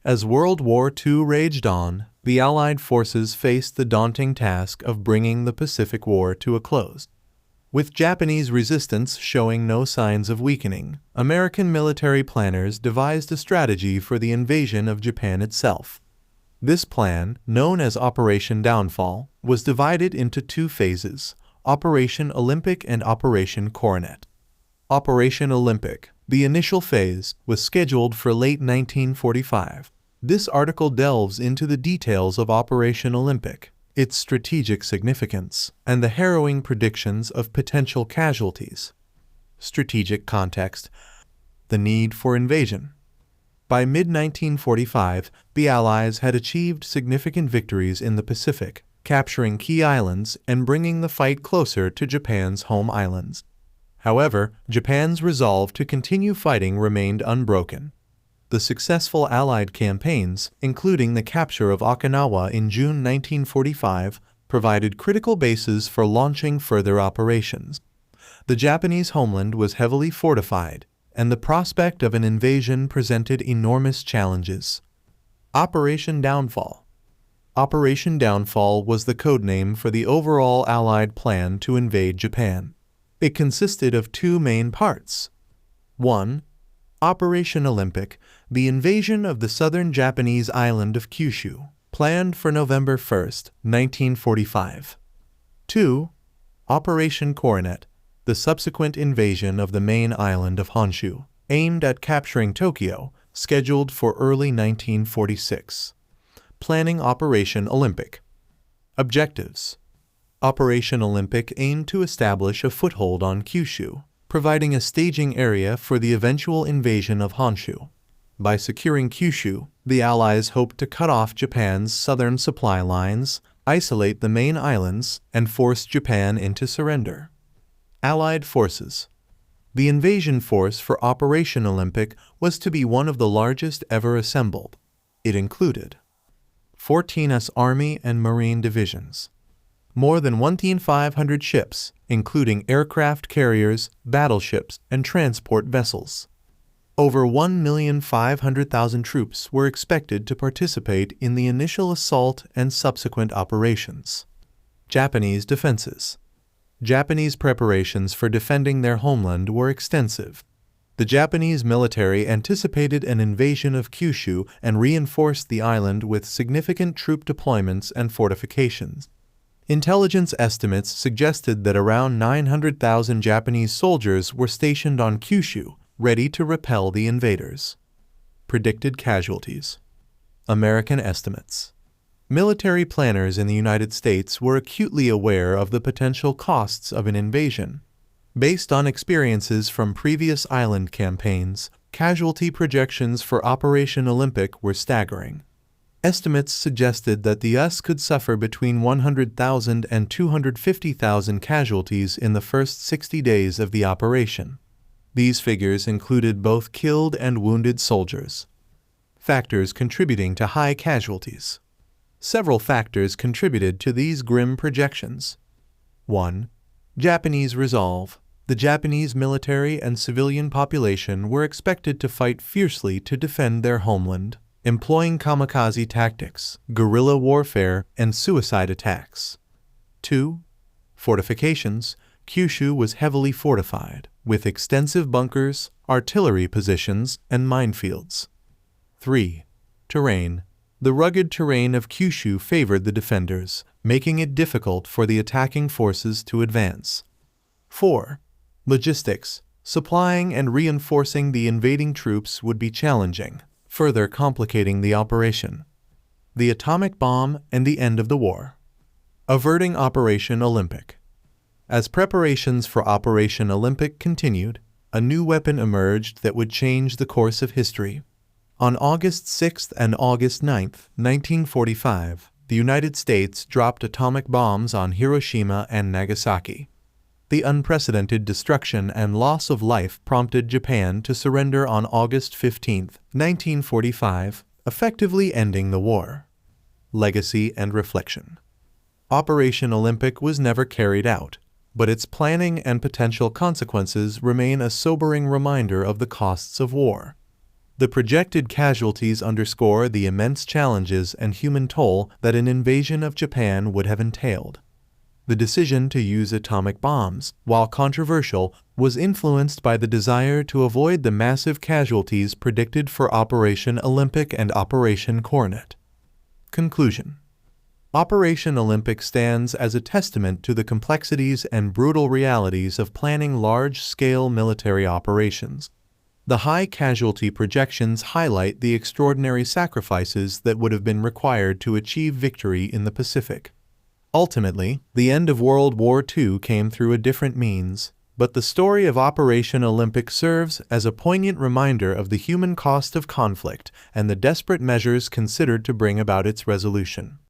As World War II raged on, the Allied forces faced the daunting task of bringing the Pacific War to a close. With Japanese resistance showing no signs of weakening, American military planners devised a strategy for the invasion of Japan itself. This plan, known as Operation Downfall, was divided into two phases: Operation Olympic and Operation Coronet. Operation Olympic, the initial phase, was scheduled for late 1945. This article delves into the details of Operation Olympic, its strategic significance, and the harrowing predictions of potential casualties. Strategic context: the need for invasion. By mid-1945, the Allies had achieved significant victories in the Pacific, capturing key islands and bringing the fight closer to Japan's home islands. However, Japan's resolve to continue fighting remained unbroken. The successful Allied campaigns, including the capture of Okinawa in June 1945, provided critical bases for launching further operations. The Japanese homeland was heavily fortified, and the prospect of an invasion presented enormous challenges. Operation Downfall. Operation Downfall was the codename for the overall Allied plan to invade Japan. It consisted of two main parts. 1. Operation Olympic, the invasion of the southern Japanese island of Kyushu, planned for November 1, 1945. 2. Operation Coronet, the subsequent invasion of the main island of Honshu, aimed at capturing Tokyo, scheduled for early 1946. Planning Operation Olympic. Objectives. Operation Olympic aimed to establish a foothold on Kyushu, providing a staging area for the eventual invasion of Honshu. By securing Kyushu, the Allies hoped to cut off Japan's southern supply lines, isolate the main islands, and force Japan into surrender. Allied forces. The invasion force for Operation Olympic was to be one of the largest ever assembled. It included 14 U.S. Army and Marine divisions, more than 1,500 ships, including aircraft carriers, battleships, and transport vessels. Over 1,500,000 troops were expected to participate in the initial assault and subsequent operations. Japanese defenses. Japanese preparations for defending their homeland were extensive. The Japanese military anticipated an invasion of Kyushu and reinforced the island with significant troop deployments and fortifications. Intelligence estimates suggested that around 900,000 Japanese soldiers were stationed on Kyushu, ready to repel the invaders. Predicted casualties. American estimates. Military planners in the United States were acutely aware of the potential costs of an invasion. Based on experiences from previous island campaigns, casualty projections for Operation Olympic were staggering. Estimates suggested that the U.S. could suffer between 100,000 and 250,000 casualties in the first 60 days of the operation. These figures included both killed and wounded soldiers. Factors contributing to high casualties. Several factors contributed to these grim projections. 1. Japanese resolve. The Japanese military and civilian population were expected to fight fiercely to defend their homeland, employing kamikaze tactics, guerrilla warfare, and suicide attacks. 2. Fortifications. Kyushu was heavily fortified, with extensive bunkers, artillery positions, and minefields. 3. Terrain. The rugged terrain of Kyushu favored the defenders, making it difficult for the attacking forces to advance. 4. Logistics. Supplying and reinforcing the invading troops would be challenging, further complicating the operation. The atomic bomb and the end of the war. Averting Operation Olympic. As preparations for Operation Olympic continued, a new weapon emerged that would change the course of history. On August 6 and August 9, 1945, the United States dropped atomic bombs on Hiroshima and Nagasaki. The unprecedented destruction and loss of life prompted Japan to surrender on August 15, 1945, effectively ending the war. Legacy and reflection. Operation Olympic was never carried out, but its planning and potential consequences remain a sobering reminder of the costs of war. The projected casualties underscore the immense challenges and human toll that an invasion of Japan would have entailed. The decision to use atomic bombs, while controversial, was influenced by the desire to avoid the massive casualties predicted for Operation Olympic and Operation Coronet. Conclusion. Operation Olympic stands as a testament to the complexities and brutal realities of planning large-scale military operations. The high casualty projections highlight the extraordinary sacrifices that would have been required to achieve victory in the Pacific. Ultimately, the end of World War II came through a different means, but the story of Operation Olympic serves as a poignant reminder of the human cost of conflict and the desperate measures considered to bring about its resolution.